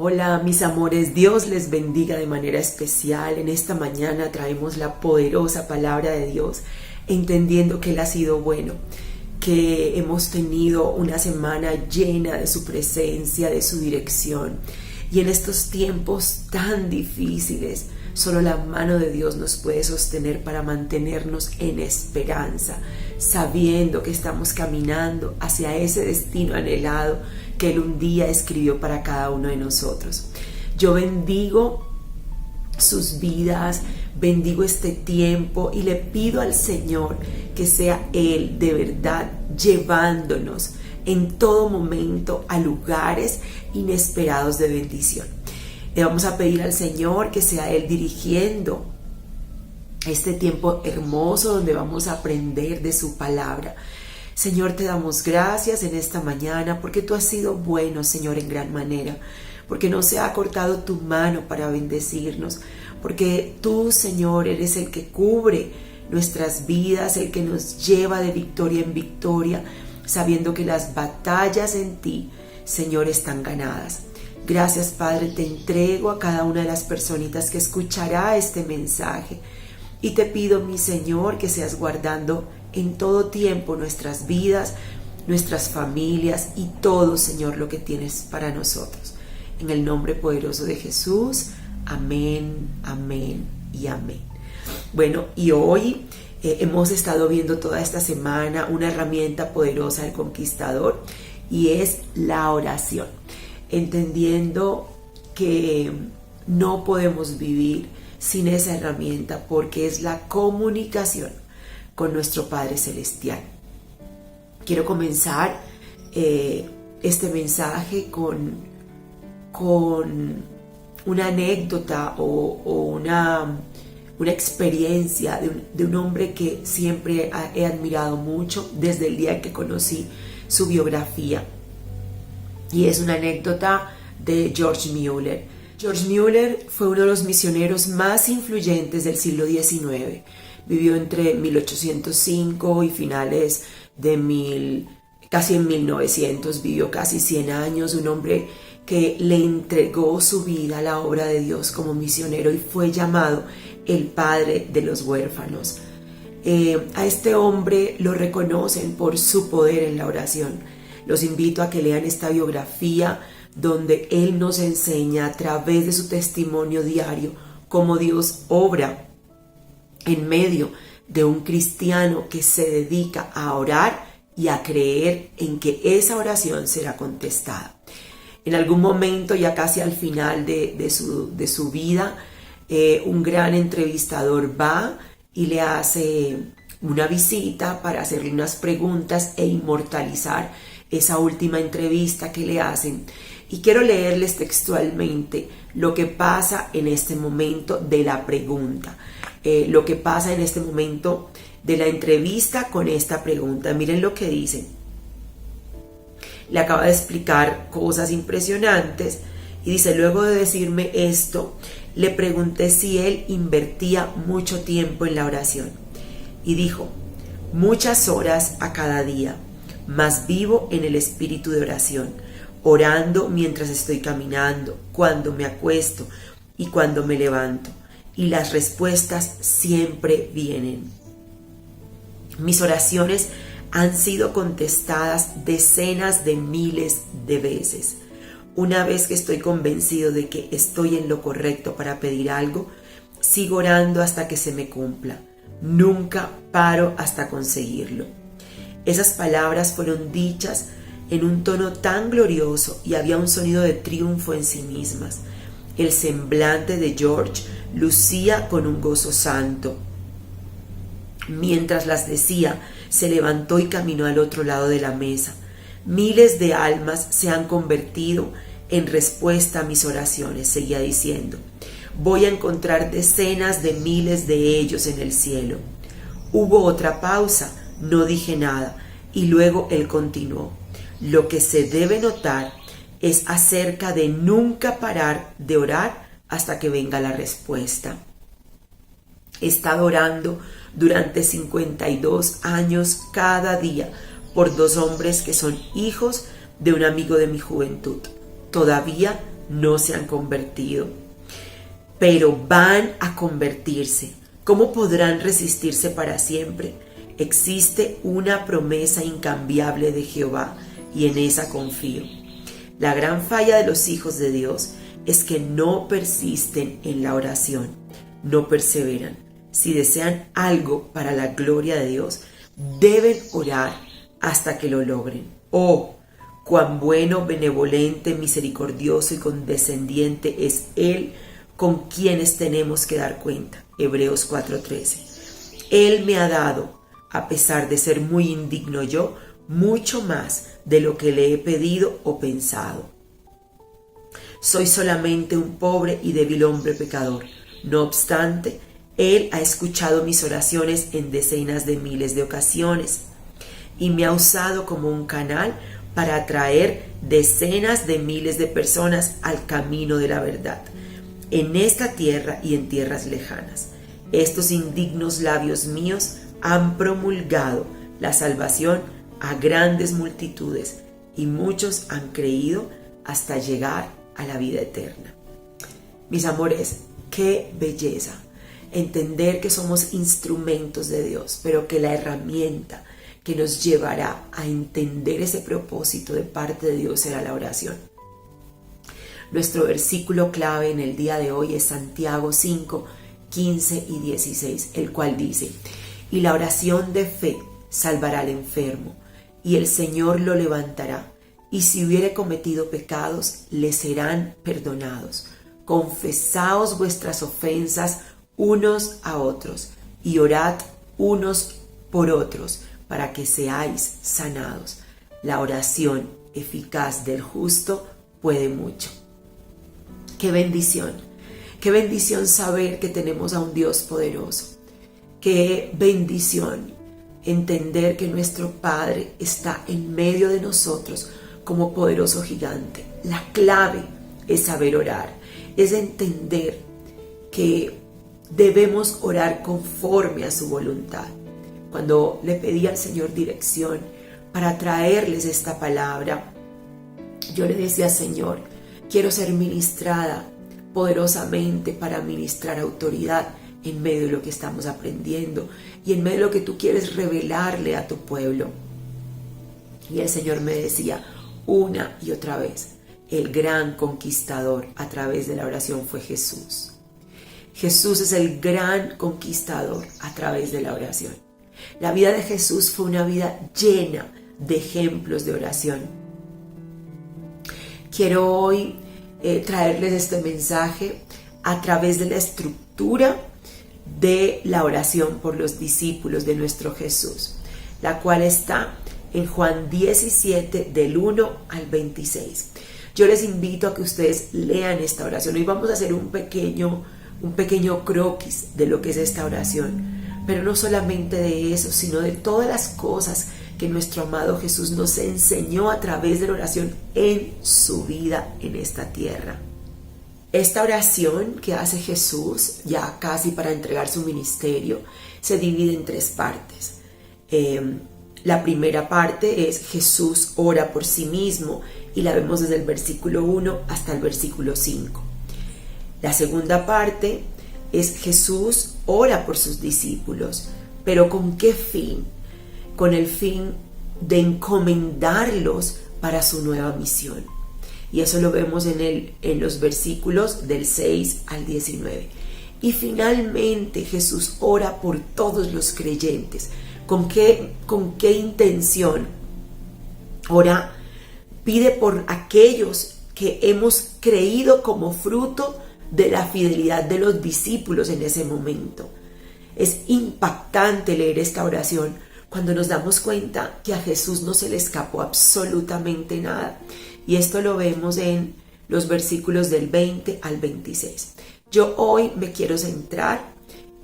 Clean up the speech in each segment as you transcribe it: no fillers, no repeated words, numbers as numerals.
Hola mis amores, Dios les bendiga de manera especial. En esta mañana traemos la poderosa palabra de Dios, entendiendo que Él ha sido bueno, que hemos tenido una semana llena de su presencia, de su dirección. Y en estos tiempos tan difíciles, solo la mano de Dios nos puede sostener para mantenernos en esperanza, sabiendo que estamos caminando hacia ese destino anhelado que Él un día escribió para cada uno de nosotros. Yo bendigo sus vidas, bendigo este tiempo y le pido al Señor que sea Él de verdad llevándonos en todo momento a lugares inesperados de bendición. Le vamos a pedir al Señor que sea Él dirigiendo este tiempo hermoso donde vamos a aprender de su palabra. Señor, te damos gracias en esta mañana porque tú has sido bueno, Señor, en gran manera, porque no se ha cortado tu mano para bendecirnos, porque tú, Señor, eres el que cubre nuestras vidas, el que nos lleva de victoria en victoria, sabiendo que las batallas en ti, Señor, están ganadas. Gracias, Padre, te entrego a cada una de las personitas que escuchará este mensaje y te pido, mi Señor, que seas guardando en todo tiempo nuestras vidas, nuestras familias y todo, Señor, lo que tienes para nosotros. En el nombre poderoso de Jesús, amén, amén y amén. Bueno, y hoy hemos estado viendo toda esta semana una herramienta poderosa del conquistador y es la oración, entendiendo que no podemos vivir sin esa herramienta porque es la comunicación con nuestro Padre Celestial. Quiero comenzar este mensaje con una anécdota o una experiencia de un hombre que siempre he admirado mucho desde el día en que conocí su biografía. Y es una anécdota de George Mueller. George Mueller fue uno de los misioneros más influyentes del siglo XIX. Vivió entre 1805 y finales de casi en 1900, vivió casi 100 años, un hombre que le entregó su vida a la obra de Dios como misionero y fue llamado el padre de los huérfanos. A este hombre lo reconocen por su poder en la oración. Los invito a que lean esta biografía donde él nos enseña a través de su testimonio diario cómo Dios obra en medio de un cristiano que se dedica a orar y a creer en que esa oración será contestada. En algún momento, ya casi al final de su vida, un gran entrevistador va y le hace una visita para hacerle unas preguntas e inmortalizar esa última entrevista que le hacen. Y quiero leerles textualmente lo que pasa en este momento de la pregunta, lo que pasa en este momento de la entrevista con esta pregunta. Miren lo que dice. Le acaba de explicar cosas impresionantes y dice: luego de decirme esto, le pregunté si él invertía mucho tiempo en la oración. Y dijo: muchas horas a cada día, mas vivo en el espíritu de oración, orando mientras estoy caminando, cuando me acuesto y cuando me levanto. Y las respuestas siempre vienen. Mis oraciones han sido contestadas decenas de miles de veces. Una vez que estoy convencido de que estoy en lo correcto para pedir algo, sigo orando hasta que se me cumpla. Nunca paro hasta conseguirlo. Esas palabras fueron dichas en un tono tan glorioso y había un sonido de triunfo en sí mismas. El semblante de George lucía con un gozo santo. Mientras las decía, se levantó y caminó al otro lado de la mesa. Miles de almas se han convertido en respuesta a mis oraciones, seguía diciendo. Voy a encontrar decenas de miles de ellos en el cielo. Hubo otra pausa, no dije nada, y luego él continuó. Lo que se debe notar es acerca de nunca parar de orar hasta que venga la respuesta. He estado orando durante 52 años cada día por 2 hombres que son hijos de un amigo de mi juventud. Todavía no se han convertido, pero van a convertirse. ¿Cómo podrán resistirse para siempre? Existe una promesa incambiable de Jehová y en esa confío. La gran falla de los hijos de Dios es que no persisten en la oración, no perseveran. Si desean algo para la gloria de Dios, deben orar hasta que lo logren. Oh, cuán bueno, benevolente, misericordioso y condescendiente es Él con quienes tenemos que dar cuenta. Hebreos 4:13. Él me ha dado, a pesar de ser muy indigno yo, mucho más de lo que le he pedido o pensado. Soy solamente un pobre y débil hombre pecador. No obstante, Él ha escuchado mis oraciones en decenas de miles de ocasiones y me ha usado como un canal para atraer decenas de miles de personas al camino de la verdad, en esta tierra y en tierras lejanas. Estos indignos labios míos han promulgado la salvación a grandes multitudes y muchos han creído hasta llegar a la vida eterna. Mis amores, qué belleza entender que somos instrumentos de Dios, pero que la herramienta que nos llevará a entender ese propósito de parte de Dios será la oración. Nuestro versículo clave en el día de hoy es Santiago 5, 15 y 16, el cual dice: y la oración de fe salvará al enfermo, y el Señor lo levantará, y si hubiere cometido pecados, le serán perdonados. Confesaos vuestras ofensas unos a otros, y orad unos por otros, para que seáis sanados. La oración eficaz del justo puede mucho. ¡Qué bendición! ¡Qué bendición saber que tenemos a un Dios poderoso! ¡Qué bendición entender que nuestro Padre está en medio de nosotros como poderoso gigante! La clave es saber orar, es entender que debemos orar conforme a su voluntad. Cuando le pedí al Señor dirección para traerles esta palabra, yo le decía: Señor, quiero ser ministrada poderosamente para ministrar autoridad en medio de lo que estamos aprendiendo y en medio de lo que tú quieres revelarle a tu pueblo. Y el Señor me decía una y otra vez: el gran conquistador a través de la oración fue Jesús. Jesús es el gran conquistador a través de la oración. La vida de Jesús fue una vida llena de ejemplos de oración. Quiero hoy traerles este mensaje a través de la estructura de la oración por los discípulos de nuestro Jesús, la cual está en Juan 17 del 1 al 26. Yo les invito a que ustedes lean esta oración. Hoy vamos a hacer un pequeño croquis de lo que es esta oración, pero no solamente de eso, sino de todas las cosas que nuestro amado Jesús nos enseñó a través de la oración en su vida en esta tierra. Esta oración que hace Jesús, ya casi para entregar su ministerio, se divide en tres partes. La primera parte es: Jesús ora por sí mismo, y la vemos desde el versículo 1 hasta el versículo 5. La segunda parte es: Jesús ora por sus discípulos, pero ¿con qué fin? Con el fin de encomendarlos para su nueva misión. Y eso lo vemos en los versículos del 6 al 19. Y finalmente Jesús ora por todos los creyentes. ¿Con qué intención? Ora, pide por aquellos que hemos creído como fruto de la fidelidad de los discípulos en ese momento. Es impactante leer esta oración cuando nos damos cuenta que a Jesús no se le escapó absolutamente nada. Y esto lo vemos en los versículos del 20 al 26. Yo hoy me quiero centrar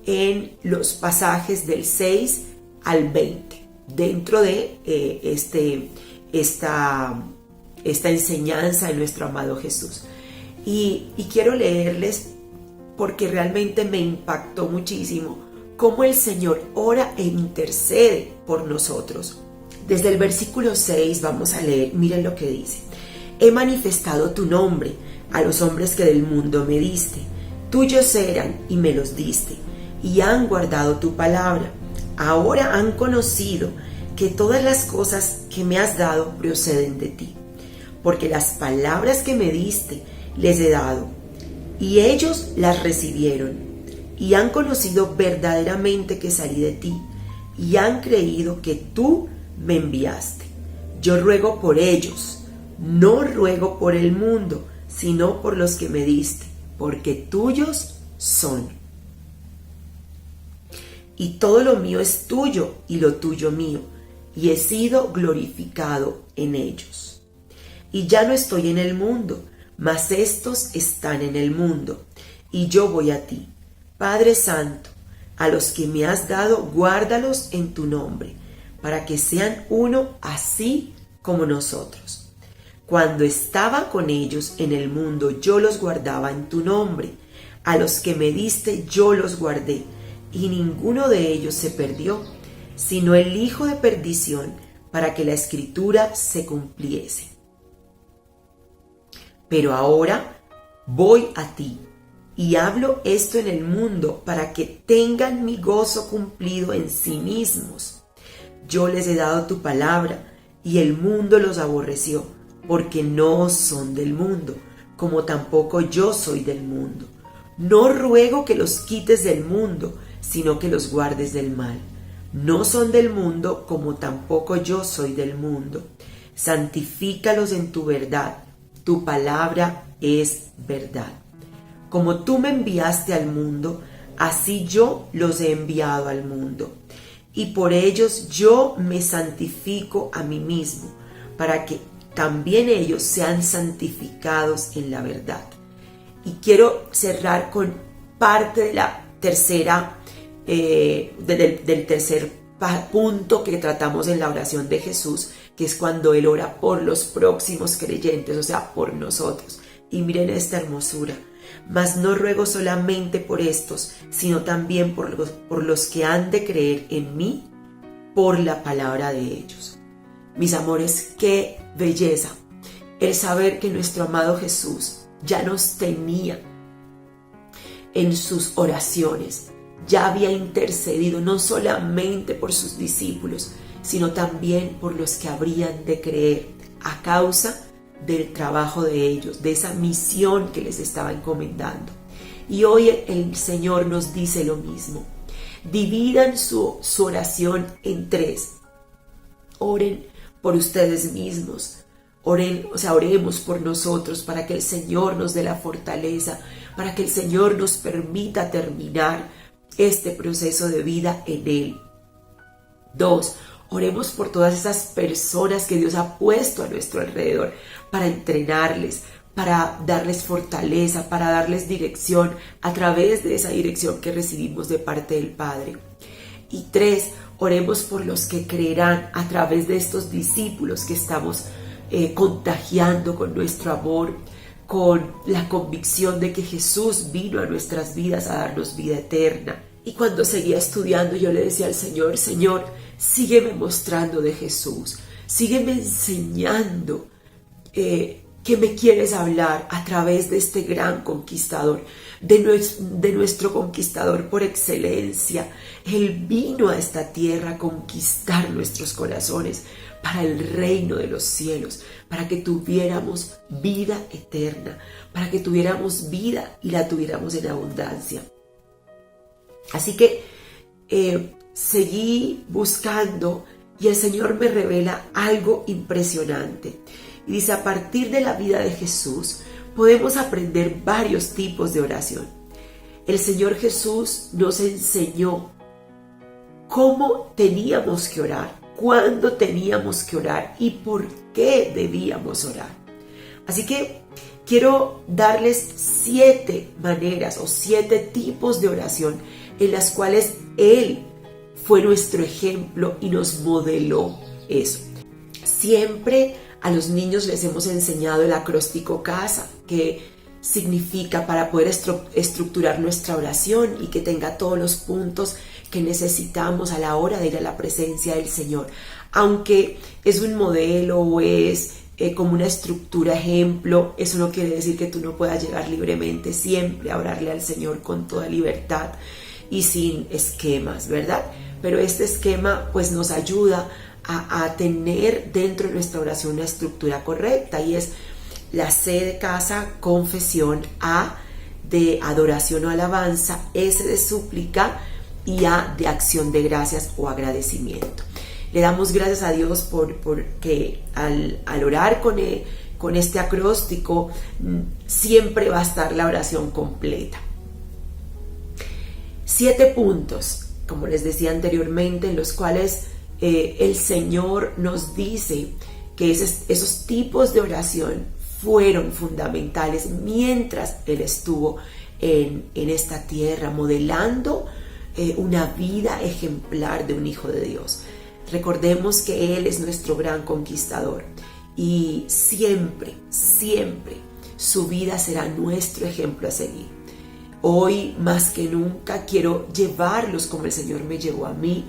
en los pasajes del 6 al 20, dentro de esta enseñanza de nuestro amado Jesús. Y quiero leerles porque realmente me impactó muchísimo cómo el Señor ora e intercede por nosotros. Desde el versículo 6 vamos a leer, miren lo que dice: he manifestado tu nombre a los hombres que del mundo me diste. Tuyos eran y me los diste, y han guardado tu palabra. Ahora han conocido que todas las cosas que me has dado proceden de ti, porque las palabras que me diste les he dado, y ellos las recibieron, y han conocido verdaderamente que salí de ti, y han creído que tú me enviaste. Yo ruego por ellos, no ruego por el mundo, sino por los que me diste, porque tuyos son. Y todo lo mío es tuyo, y lo tuyo mío, y he sido glorificado en ellos. Y ya no estoy en el mundo, mas estos están en el mundo, y yo voy a ti. Padre Santo, a los que me has dado, guárdalos en tu nombre, para que sean uno así como nosotros. Cuando estaba con ellos en el mundo, yo los guardaba en tu nombre. A los que me diste, yo los guardé, y ninguno de ellos se perdió, sino el hijo de perdición, para que la escritura se cumpliese. Pero ahora voy a ti, y hablo esto en el mundo, para que tengan mi gozo cumplido en sí mismos. Yo les he dado tu palabra, y el mundo los aborreció, porque no son del mundo, como tampoco yo soy del mundo. No ruego que los quites del mundo, sino que los guardes del mal. No son del mundo, como tampoco yo soy del mundo. Santifícalos en tu verdad. Tu palabra es verdad. Como tú me enviaste al mundo, así yo los he enviado al mundo. Y por ellos yo me santifico a mí mismo, para que también ellos sean santificados en la verdad. Y quiero cerrar con parte de la tercera, del tercer punto que tratamos en la oración de Jesús, que es cuando Él ora por los próximos creyentes, o sea, por nosotros. Y miren esta hermosura. Mas no ruego solamente por estos, sino también por los que han de creer en mí por la palabra de ellos. Mis amores, qué belleza el saber que nuestro amado Jesús ya nos tenía en sus oraciones, ya había intercedido no solamente por sus discípulos, sino también por los que habrían de creer a causa del trabajo de ellos, de esa misión que les estaba encomendando. Y hoy el Señor nos dice lo mismo. Dividan su oración en tres. Oren por ustedes mismos. Oremos por nosotros para que el Señor nos dé la fortaleza, para que el Señor nos permita terminar este proceso de vida en Él. 2. Oremos por todas esas personas que Dios ha puesto a nuestro alrededor para entrenarles, para darles fortaleza, para darles dirección a través de esa dirección que recibimos de parte del Padre. Y 3. Oremos por los que creerán a través de estos discípulos que estamos contagiando con nuestro amor, con la convicción de que Jesús vino a nuestras vidas a darnos vida eterna. Y cuando seguía estudiando yo le decía al Señor, Señor, sígueme mostrando de Jesús, sígueme enseñando que me quieres hablar a través de este gran conquistador, de nuestro conquistador por excelencia. Él vino a esta tierra a conquistar nuestros corazones para el reino de los cielos, para que tuviéramos vida eterna, para que tuviéramos vida y la tuviéramos en abundancia. Así que seguí buscando y el Señor me revela algo impresionante. Y dice, a partir de la vida de Jesús podemos aprender varios tipos de oración. El Señor Jesús nos enseñó cómo teníamos que orar, cuándo teníamos que orar y por qué debíamos orar. Así que quiero darles 7 maneras o 7 tipos de oración en las cuales Él fue nuestro ejemplo y nos modeló eso. Siempre a los niños les hemos enseñado el acróstico CASA, que significa para poder estructurar nuestra oración y que tenga todos los puntos que necesitamos a la hora de ir a la presencia del Señor. Aunque es un modelo o es como una estructura ejemplo. Eso no quiere decir que tú no puedas llegar libremente siempre a orarle al Señor con toda libertad y sin esquemas, ¿verdad? Pero este esquema pues nos ayuda a tener dentro de nuestra oración una estructura correcta, y es la C de casa, confesión, A de adoración o alabanza, S de súplica y A de acción de gracias o agradecimiento. Le damos gracias a Dios porque al orar con este acróstico siempre va a estar la oración completa. 7 puntos, como les decía anteriormente, en los cuales el Señor nos dice que esos tipos de oración fueron fundamentales mientras Él estuvo en esta tierra, modelando una vida ejemplar de un hijo de Dios. Recordemos que Él es nuestro gran conquistador y siempre, siempre su vida será nuestro ejemplo a seguir. Hoy más que nunca quiero llevarlos como el Señor me llevó a mí,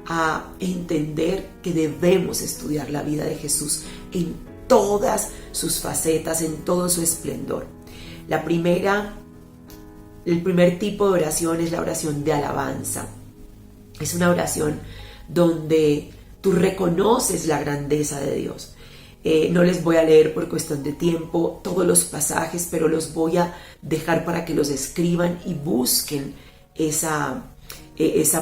a entender que debemos estudiar la vida de Jesús en todas sus facetas, en todo su esplendor. El primer tipo de oración es la oración de alabanza. Es una oración donde tú reconoces la grandeza de Dios. No les voy a leer por cuestión de tiempo todos los pasajes, pero los voy a dejar para que los escriban y busquen esa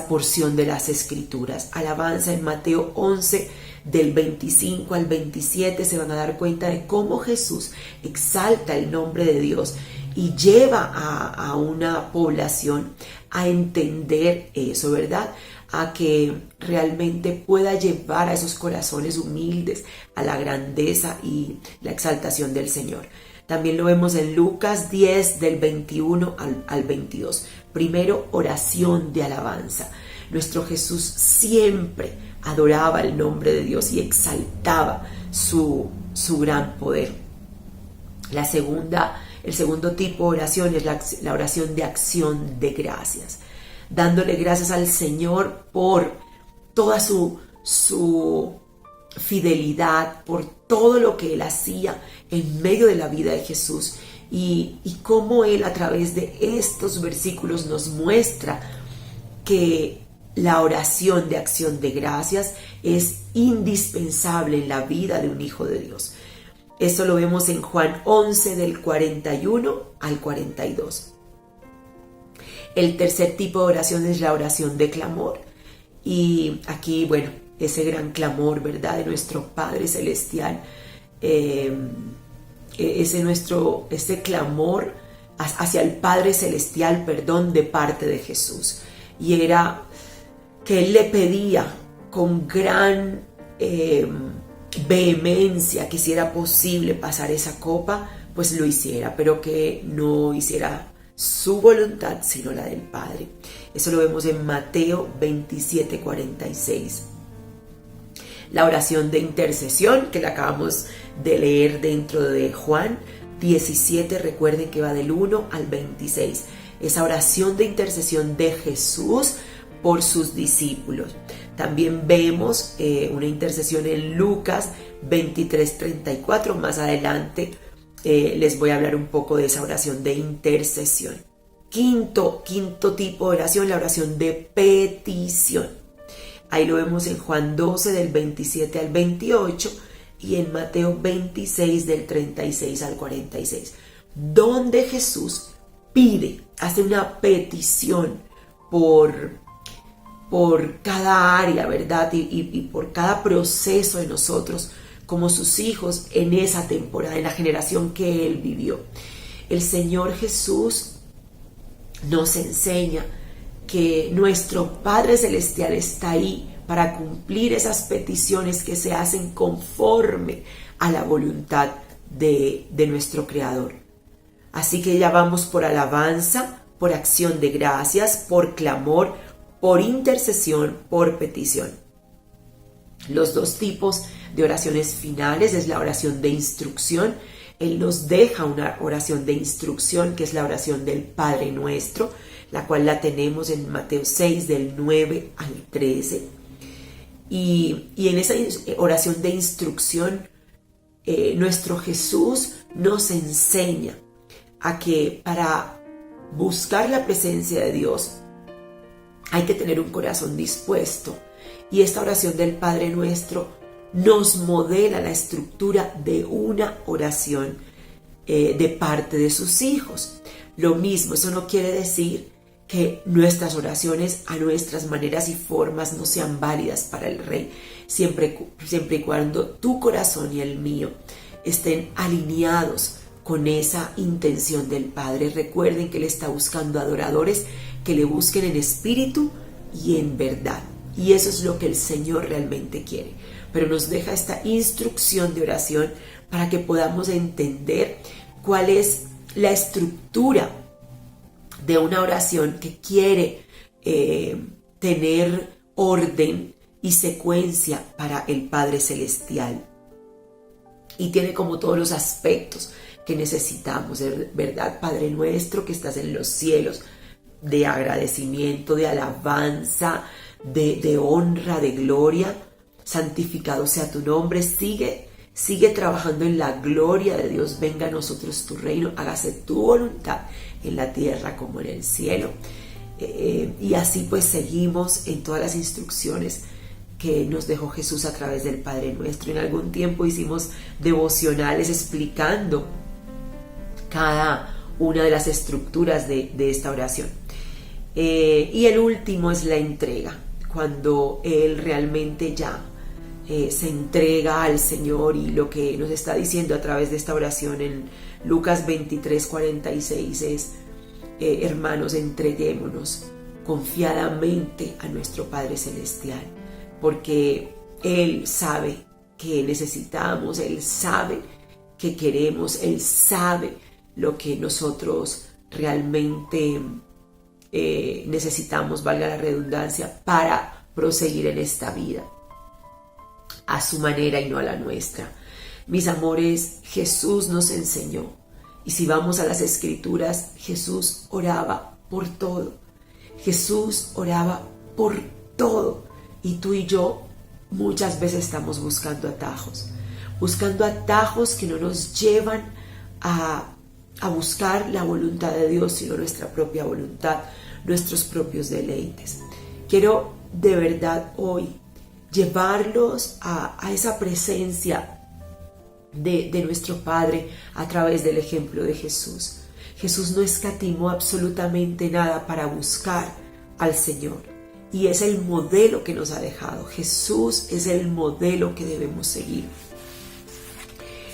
porción de las Escrituras. Alabanza en Mateo 11, del 25 al 27, se van a dar cuenta de cómo Jesús exalta el nombre de Dios y lleva a una población a entender eso, ¿verdad? A que realmente pueda llevar a esos corazones humildes a la grandeza y la exaltación del Señor. También lo vemos en Lucas 10, del 21 al 22. Primero, oración de alabanza. Nuestro Jesús siempre adoraba el nombre de Dios y exaltaba su gran poder. El segundo tipo de oración es la oración de acción de gracias, dándole gracias al Señor por toda su fidelidad, por todo lo que Él hacía en medio de la vida de Jesús, y cómo Él a través de estos versículos nos muestra que la oración de acción de gracias es indispensable en la vida de un hijo de Dios. Eso lo vemos en Juan 11, del 41 al 42. El tercer tipo de oración es la oración de clamor. Y aquí, bueno, ese gran clamor, ¿verdad?, de nuestro Padre Celestial, ese clamor hacia el Padre Celestial, de parte de Jesús. Y era que Él le pedía con gran vehemencia que si era posible pasar esa copa, pues lo hiciera, pero que no hiciera su voluntad sino la del Padre. Eso lo vemos en Mateo 27, 46. La oración de intercesión, que la acabamos de leer dentro de Juan 17, recuerden que va del 1 al 26. Esa oración de intercesión de Jesús por sus discípulos. También vemos una intercesión en Lucas 23, 34. Más adelante les voy a hablar un poco de esa oración de intercesión. Quinto tipo de oración, la oración de petición. Ahí lo vemos en Juan 12, del 27 al 28, y en Mateo 26, del 36 al 46, donde Jesús hace una petición por cada área, ¿verdad? Y por cada proceso de nosotros como sus hijos en esa temporada, en la generación que Él vivió. El Señor Jesús nos enseña que nuestro Padre Celestial está ahí para cumplir esas peticiones que se hacen conforme a la voluntad de nuestro Creador. Así que ya vamos por alabanza, por acción de gracias, por clamor, por intercesión, por petición. Los dos tipos de oraciones finales es la oración de instrucción. Él nos deja una oración de instrucción, que es la oración del Padre Nuestro, la cual la tenemos en Mateo 6, del 9 al 13. Y en esa oración de instrucción nuestro Jesús nos enseña a que para buscar la presencia de Dios hay que tener un corazón dispuesto. Y esta oración del Padre Nuestro nos modela la estructura de una oración de parte de sus hijos. Lo mismo, eso no quiere decir que nuestras oraciones a nuestras maneras y formas no sean válidas para el Rey, siempre y cuando tu corazón y el mío estén alineados con esa intención del Padre. Recuerden que Él está buscando adoradores que le busquen en espíritu y en verdad. Y eso es lo que el Señor realmente quiere. Pero nos deja esta instrucción de oración para que podamos entender cuál es la estructura de una oración que quiere tener orden y secuencia para el Padre Celestial. Y tiene como todos los aspectos que necesitamos, ¿verdad? Padre nuestro que estás en los cielos, de agradecimiento, de alabanza, de honra, de gloria. Santificado sea tu nombre. Sigue trabajando en la gloria de Dios. Venga a nosotros tu reino. Hágase tu voluntad en la tierra como en el cielo. Y así pues seguimos en todas las instrucciones que nos dejó Jesús a través del Padre Nuestro. En algún tiempo hicimos devocionales explicando cada una de las estructuras de esta oración. Y el último es la entrega, cuando Él realmente ya se entrega al Señor, y lo que nos está diciendo a través de esta oración en Lucas 23:46 es: hermanos, entreguémonos confiadamente a nuestro Padre Celestial, porque Él sabe que necesitamos, Él sabe que queremos, Él sabe lo que nosotros realmente necesitamos, valga la redundancia, para proseguir en esta vida a su manera y no a la nuestra. Mis amores, Jesús nos enseñó, y si vamos a las Escrituras, Jesús oraba por todo. Jesús oraba por todo, y tú y yo muchas veces estamos buscando atajos que no nos llevan a buscar la voluntad de Dios, sino nuestra propia voluntad, nuestros propios deleites. Quiero de verdad hoy llevarlos a esa presencia de nuestro Padre a través del ejemplo de Jesús. Jesús no escatimó absolutamente nada para buscar al Señor, y es el modelo que nos ha dejado. Jesús es el modelo que debemos seguir.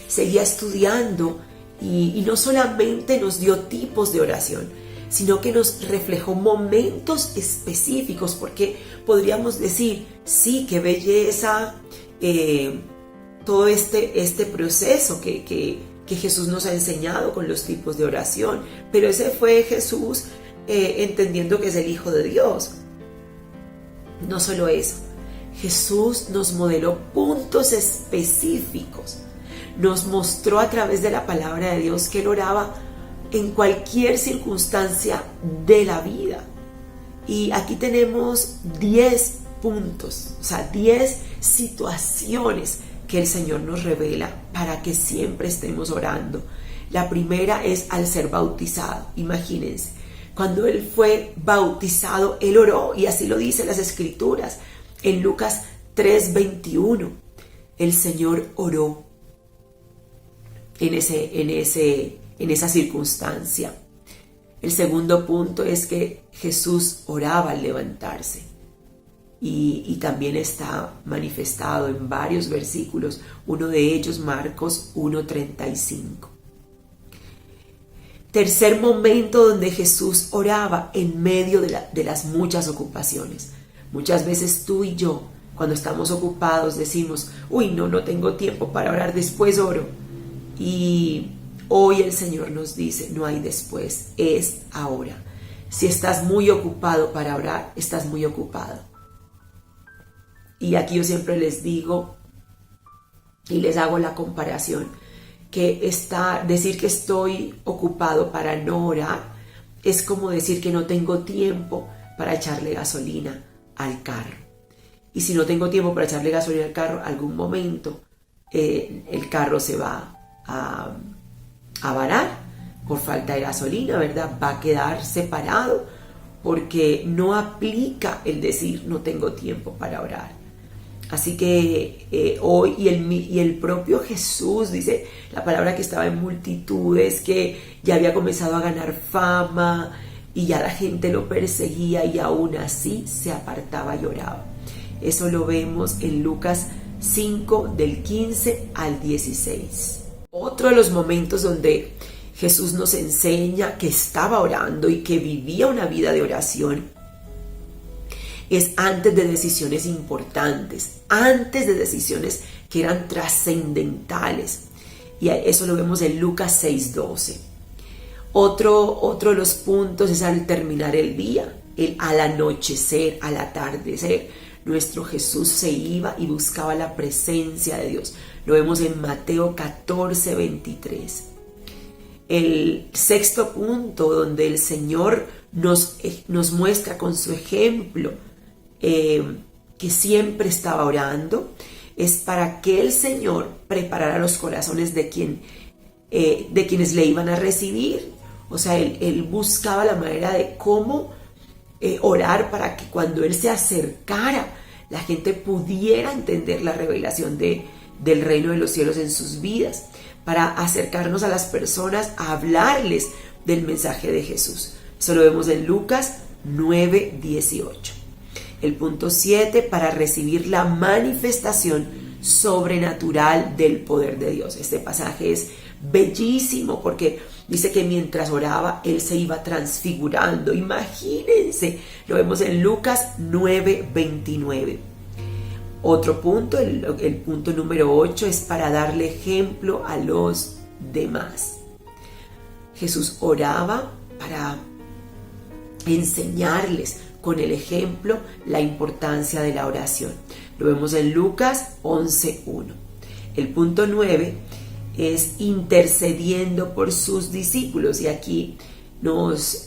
Seguía estudiando y no solamente nos dio tipos de oración, sino que nos reflejó momentos específicos, porque podríamos decir, sí, qué belleza, todo este proceso que Jesús nos ha enseñado con los tipos de oración, pero ese fue Jesús entendiendo que es el Hijo de Dios. No solo eso, Jesús nos modeló puntos específicos, nos mostró a través de la palabra de Dios que Él oraba en cualquier circunstancia de la vida. Y aquí tenemos 10 puntos, o sea, 10 situaciones que el Señor nos revela para que siempre estemos orando. La primera es al ser bautizado. Imagínense, cuando Él fue bautizado, Él oró, y así lo dicen las Escrituras. En Lucas 3:21, el Señor oró en esa circunstancia. El segundo punto es que Jesús oraba al levantarse, y también está manifestado en varios versículos, uno de ellos Marcos 1:35. Tercer momento donde Jesús oraba en medio de las muchas ocupaciones. Muchas veces tú y yo, cuando estamos ocupados, decimos: uy, no tengo tiempo para orar, después oro. Y hoy el Señor nos dice: no hay después, es ahora. Si estás muy ocupado para orar, estás muy ocupado. Y aquí yo siempre les digo y les hago la comparación, que decir que estoy ocupado para no orar es como decir que no tengo tiempo para echarle gasolina al carro. Y si no tengo tiempo para echarle gasolina al carro, algún momento el carro se va a varar por falta de gasolina, ¿verdad? Va a quedar separado porque no aplica el decir no tengo tiempo para orar. Así que hoy, y el propio Jesús dice la palabra que estaba en multitudes, que ya había comenzado a ganar fama y ya la gente lo perseguía y aún así se apartaba y oraba. Eso lo vemos en Lucas 5 del 15 al 16. Otro de los momentos donde Jesús nos enseña que estaba orando y que vivía una vida de oración es antes de decisiones importantes, antes de decisiones que eran trascendentales. Y eso lo vemos en Lucas 6:12. Otro de los puntos es al terminar el día, al anochecer, al atardecer. Nuestro Jesús se iba y buscaba la presencia de Dios. Lo vemos en Mateo 14:23. El sexto punto donde el Señor nos muestra con su ejemplo que siempre estaba orando, es para que el Señor preparara los corazones de quienes le iban a recibir. O sea, él buscaba la manera de cómo orar para que cuando Él se acercara, la gente pudiera entender la revelación del reino de los cielos en sus vidas, para acercarnos a las personas, a hablarles del mensaje de Jesús. Eso lo vemos en Lucas 9:18. El punto 7, para recibir la manifestación sobrenatural del poder de Dios. Este pasaje es bellísimo porque dice que mientras oraba, Él se iba transfigurando. Imagínense, lo vemos en Lucas 9:29. Otro punto, el punto número 8, es para darle ejemplo a los demás. Jesús oraba para enseñarles con el ejemplo la importancia de la oración. Lo vemos en Lucas 11:1. El punto 9 es intercediendo por sus discípulos, y aquí nos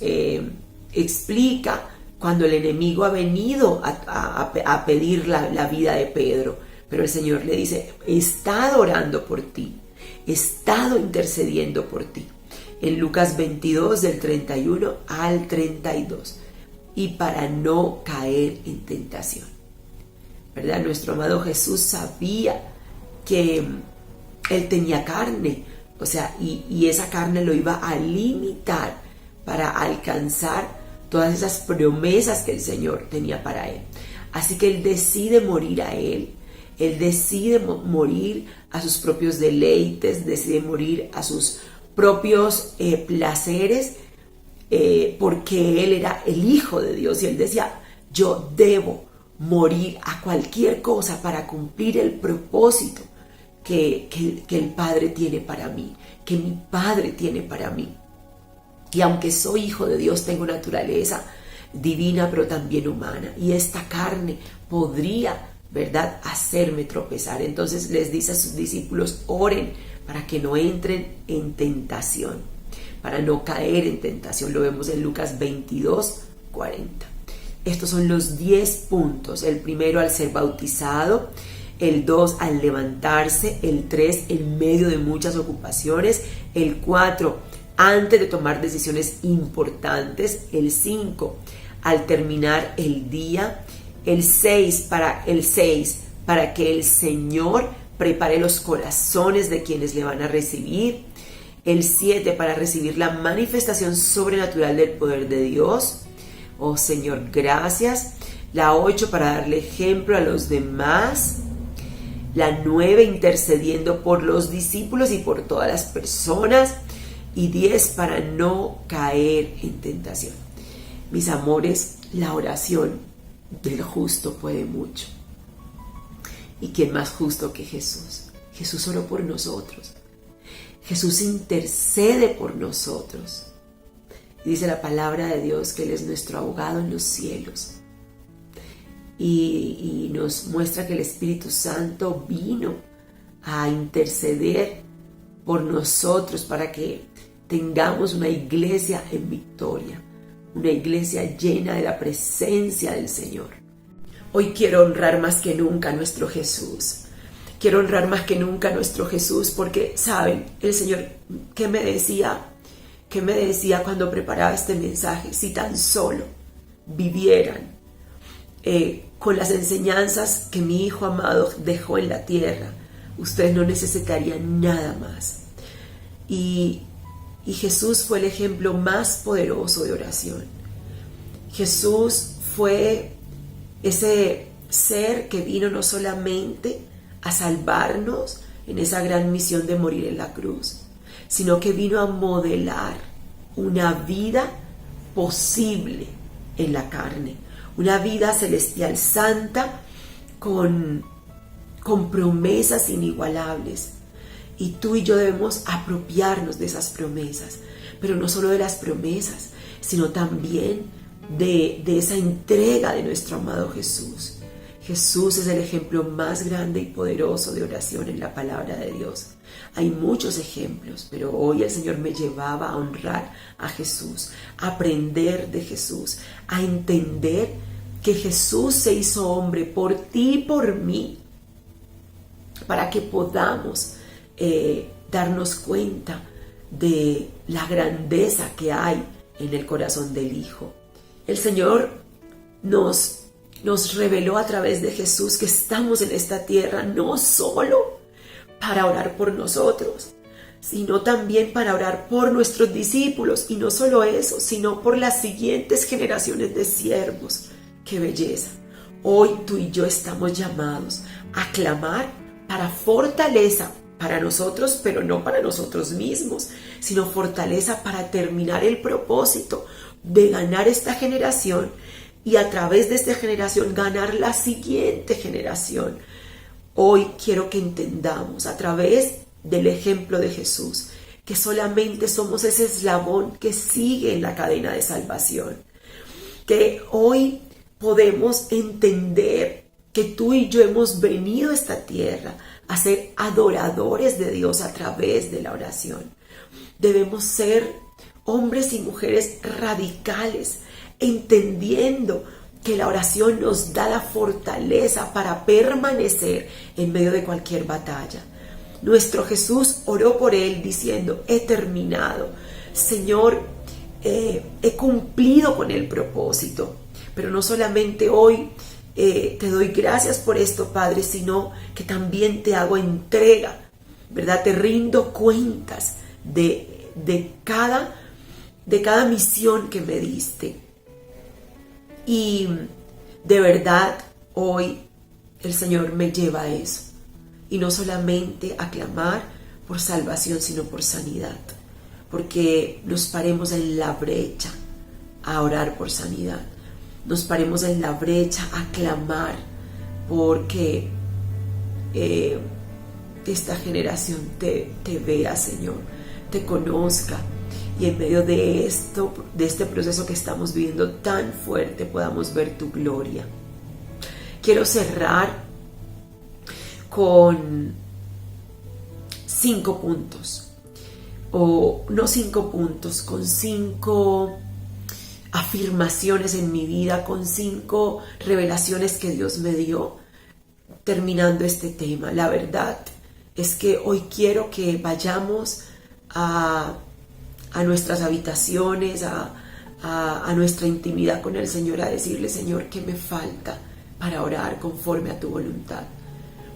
explica cuando el enemigo ha venido a pedir la vida de Pedro, pero el Señor le dice: he estado orando por ti, he estado intercediendo por ti. En Lucas 22 del 31 al 32. Y para no caer en tentación, ¿verdad? Nuestro amado Jesús sabía que Él tenía carne, o sea, y esa carne lo iba a limitar para alcanzar todas esas promesas que el Señor tenía para Él. Así que Él decide morir a Él decide morir a sus propios deleites, decide morir a sus propios placeres, porque Él era el Hijo de Dios y Él decía: yo debo morir a cualquier cosa para cumplir el propósito que el Padre tiene para mí, que mi Padre tiene para mí. Y aunque soy hijo de Dios, tengo naturaleza divina, pero también humana, y esta carne podría, ¿verdad?, hacerme tropezar. Entonces les dice a sus discípulos: oren para que no entren en tentación, para no caer en tentación. Lo vemos en Lucas 22:40. Estos son los 10 puntos. El primero, al ser bautizado. El 2, al levantarse. El 3, en medio de muchas ocupaciones. El 4, antes de tomar decisiones importantes. El 5, al terminar el día. El 6, para que el Señor prepare los corazones de quienes le van a recibir. El 7, para recibir la manifestación sobrenatural del poder de Dios. Oh Señor, gracias. La 8, para darle ejemplo a los demás. La 9, intercediendo por los discípulos y por todas las personas. Y 10, para no caer en tentación. Mis amores, la oración del justo puede mucho. ¿Y quién más justo que Jesús? Jesús oró por nosotros. Jesús intercede por nosotros. Dice la palabra de Dios que Él es nuestro abogado en los cielos. Y nos muestra que el Espíritu Santo vino a interceder por nosotros para que tengamos una iglesia en victoria, una iglesia llena de la presencia del Señor. Hoy quiero honrar más que nunca a nuestro Jesús. Quiero honrar más que nunca a nuestro Jesús porque, ¿saben? El Señor, ¿qué me decía? ¿Qué me decía cuando preparaba este mensaje? Si tan solo vivieran con las enseñanzas que mi Hijo amado dejó en la tierra, ustedes no necesitarían nada más. Y Jesús fue el ejemplo más poderoso de oración. Jesús fue ese ser que vino no solamente a salvarnos en esa gran misión de morir en la cruz, sino que vino a modelar una vida posible en la carne, una vida celestial santa con promesas inigualables. Y tú y yo debemos apropiarnos de esas promesas, pero no solo de las promesas, sino también de esa entrega de nuestro amado Jesús. Jesús es el ejemplo más grande y poderoso de oración en la palabra de Dios. Hay muchos ejemplos, pero hoy el Señor me llevaba a honrar a Jesús, a aprender de Jesús, a entender que Jesús se hizo hombre por ti y por mí, para que podamos darnos cuenta de la grandeza que hay en el corazón del Hijo. El Señor nos reveló a través de Jesús que estamos en esta tierra no solo para orar por nosotros, sino también para orar por nuestros discípulos, y no solo eso, sino por las siguientes generaciones de siervos. ¡Qué belleza! Hoy tú y yo estamos llamados a clamar para fortaleza para nosotros, pero no para nosotros mismos, sino fortaleza para terminar el propósito de ganar esta generación y a través de esta generación ganar la siguiente generación. Hoy quiero que entendamos a través del ejemplo de Jesús que solamente somos ese eslabón que sigue en la cadena de salvación, que hoy podemos entender que tú y yo hemos venido a esta tierra a ser adoradores de Dios a través de la oración. Debemos ser hombres y mujeres radicales, entendiendo que la oración nos da la fortaleza para permanecer en medio de cualquier batalla. Nuestro Jesús oró por él diciendo: he terminado, Señor, he cumplido con el propósito. Pero no solamente hoy te doy gracias por esto, Padre, sino que también te hago entrega, ¿verdad? Te rindo cuentas de cada misión que me diste. Y de verdad hoy el Señor me lleva a eso. Y no solamente a clamar por salvación, sino por sanidad. Porque nos paremos en la brecha a orar por sanidad. Nos paremos en la brecha a clamar porque esta generación te vea, Señor, te conozca, y en medio de este proceso que estamos viviendo tan fuerte, podamos ver tu gloria. Quiero cerrar con 5 puntos, o no 5 puntos, con 5 afirmaciones en mi vida, con 5 revelaciones que Dios me dio terminando este tema. La verdad es que hoy quiero que vayamos a nuestras habitaciones, a nuestra intimidad con el Señor, a decirle: Señor, ¿qué me falta para orar conforme a tu voluntad?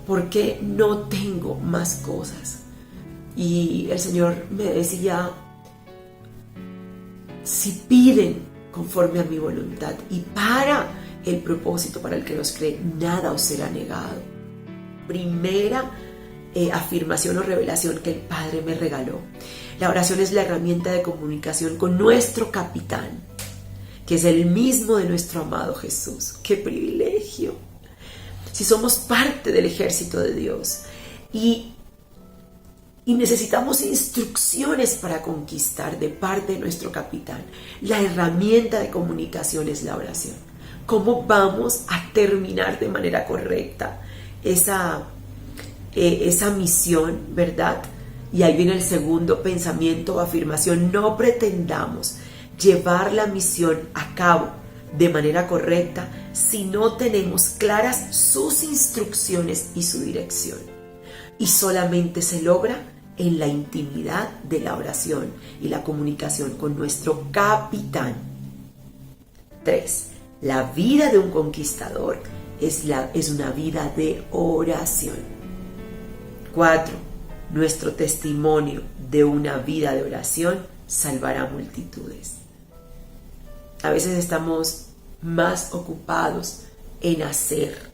Porque no tengo más cosas. Y el Señor me decía: si piden conforme a mi voluntad y para el propósito para el que los cree, nada os será negado. Primera afirmación o revelación que el Padre me regaló: la oración es la herramienta de comunicación con nuestro capitán, que es el mismo de nuestro amado Jesús. ¡Qué privilegio! Si somos parte del ejército de Dios y necesitamos instrucciones para conquistar de parte de nuestro capitán, la herramienta de comunicación es la oración. ¿Cómo vamos a terminar de manera correcta esa misión, verdad? Y ahí viene el segundo pensamiento o afirmación: no pretendamos llevar la misión a cabo de manera correcta si no tenemos claras sus instrucciones y su dirección. y solamente se logra en la intimidad de la oración y la comunicación con nuestro capitán. 3. La vida de un conquistador es una vida de oración. 4. Nuestro testimonio de una vida de oración salvará multitudes. A veces estamos más ocupados en hacer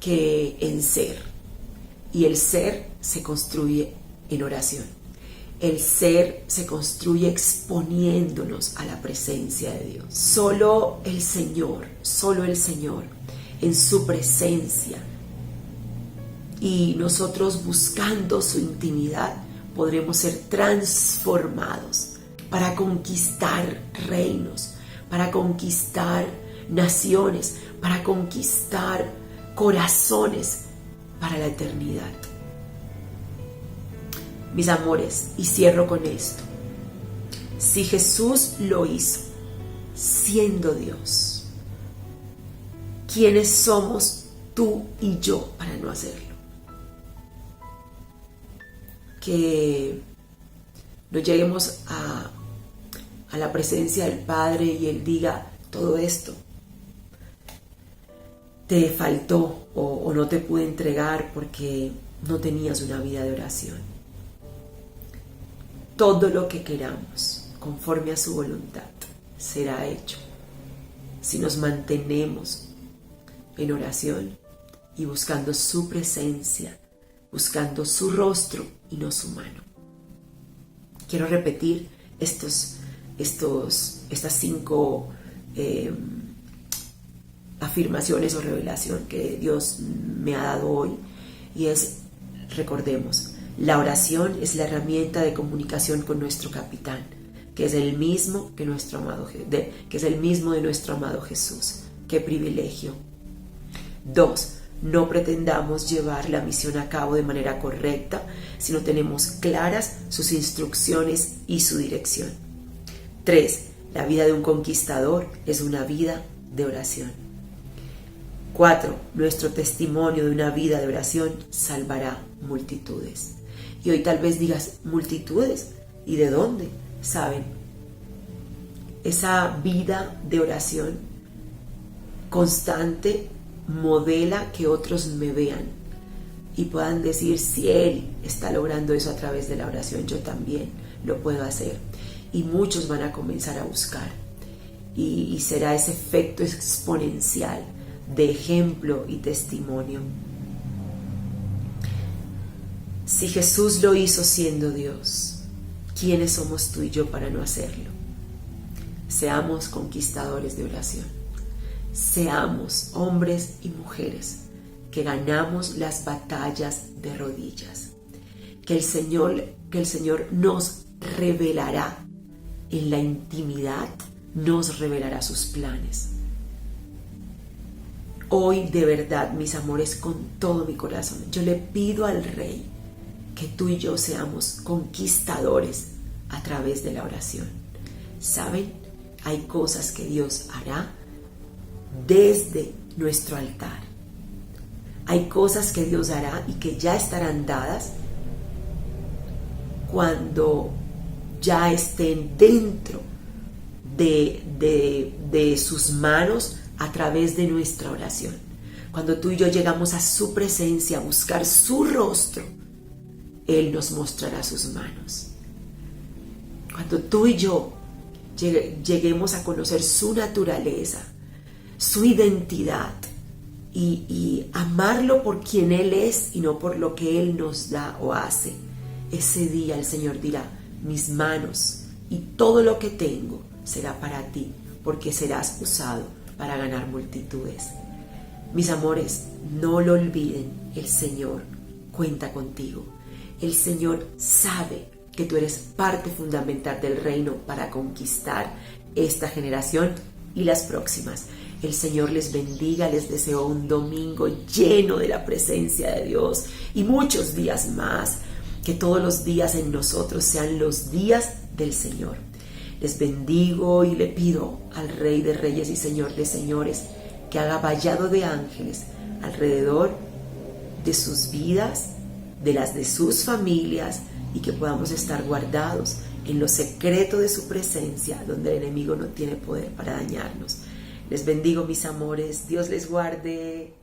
que en ser. Y el ser se construye en oración. El ser se construye exponiéndonos a la presencia de Dios. Solo el Señor, en su presencia y nosotros buscando su intimidad, podremos ser transformados para conquistar reinos, para conquistar naciones, para conquistar corazones para la eternidad. Mis amores, y cierro con esto. Si Jesús lo hizo siendo Dios, ¿quiénes somos tú y yo para no hacerlo? Que no lleguemos a la presencia del Padre y Él diga: todo esto te faltó o no te pude entregar porque no tenías una vida de oración. Todo lo que queramos, conforme a su voluntad, será hecho si nos mantenemos en oración y buscando su presencia, buscando su rostro y no su mano. Quiero repetir estas 5 afirmaciones o revelación que Dios me ha dado hoy, y recordemos, la oración es la herramienta de comunicación con nuestro capitán, que es el mismo de nuestro amado Jesús. ¡Qué privilegio! 2. No pretendamos llevar la misión a cabo de manera correcta si no tenemos claras sus instrucciones y su dirección. 3. La vida de un conquistador es una vida de oración. 4. Nuestro testimonio de una vida de oración salvará multitudes. Y hoy tal vez digas: ¿multitudes? ¿Y de dónde? ¿Saben? Esa vida de oración constante modela que otros me vean y puedan decir: si Él está logrando eso a través de la oración, yo también lo puedo hacer. Y muchos van a comenzar a buscar. Y será ese efecto exponencial de ejemplo y testimonio. Si Jesús lo hizo siendo Dios, ¿quiénes somos tú y yo para no hacerlo? Seamos conquistadores de oración. Seamos hombres y mujeres que ganamos las batallas de rodillas. Que el Señor nos revelará en la intimidad, nos revelará sus planes. Hoy, de verdad, mis amores, con todo mi corazón, yo le pido al Rey que tú y yo seamos conquistadores a través de la oración. ¿Saben? Hay cosas que Dios hará desde nuestro altar. Hay cosas que Dios hará y que ya estarán dadas cuando ya estén dentro de sus manos a través de nuestra oración. Cuando tú y yo llegamos a su presencia a buscar su rostro, Él nos mostrará sus manos. Cuando tú y yo lleguemos a conocer su naturaleza, su identidad y amarlo por quien Él es y no por lo que Él nos da o hace, ese día el Señor dirá: mis manos y todo lo que tengo será para ti, porque serás usado para ganar multitudes. Mis amores, no lo olviden, el Señor cuenta contigo. El Señor sabe que tú eres parte fundamental del reino para conquistar esta generación y las próximas. El Señor les bendiga, les deseo un domingo lleno de la presencia de Dios y muchos días más. Que todos los días en nosotros sean los días del Señor. Les bendigo y le pido al Rey de Reyes y Señor de Señores que haga vallado de ángeles alrededor de sus vidas, de las de sus familias, y que podamos estar guardados en lo secreto de su presencia, donde el enemigo no tiene poder para dañarnos. Les bendigo, mis amores. Dios les guarde.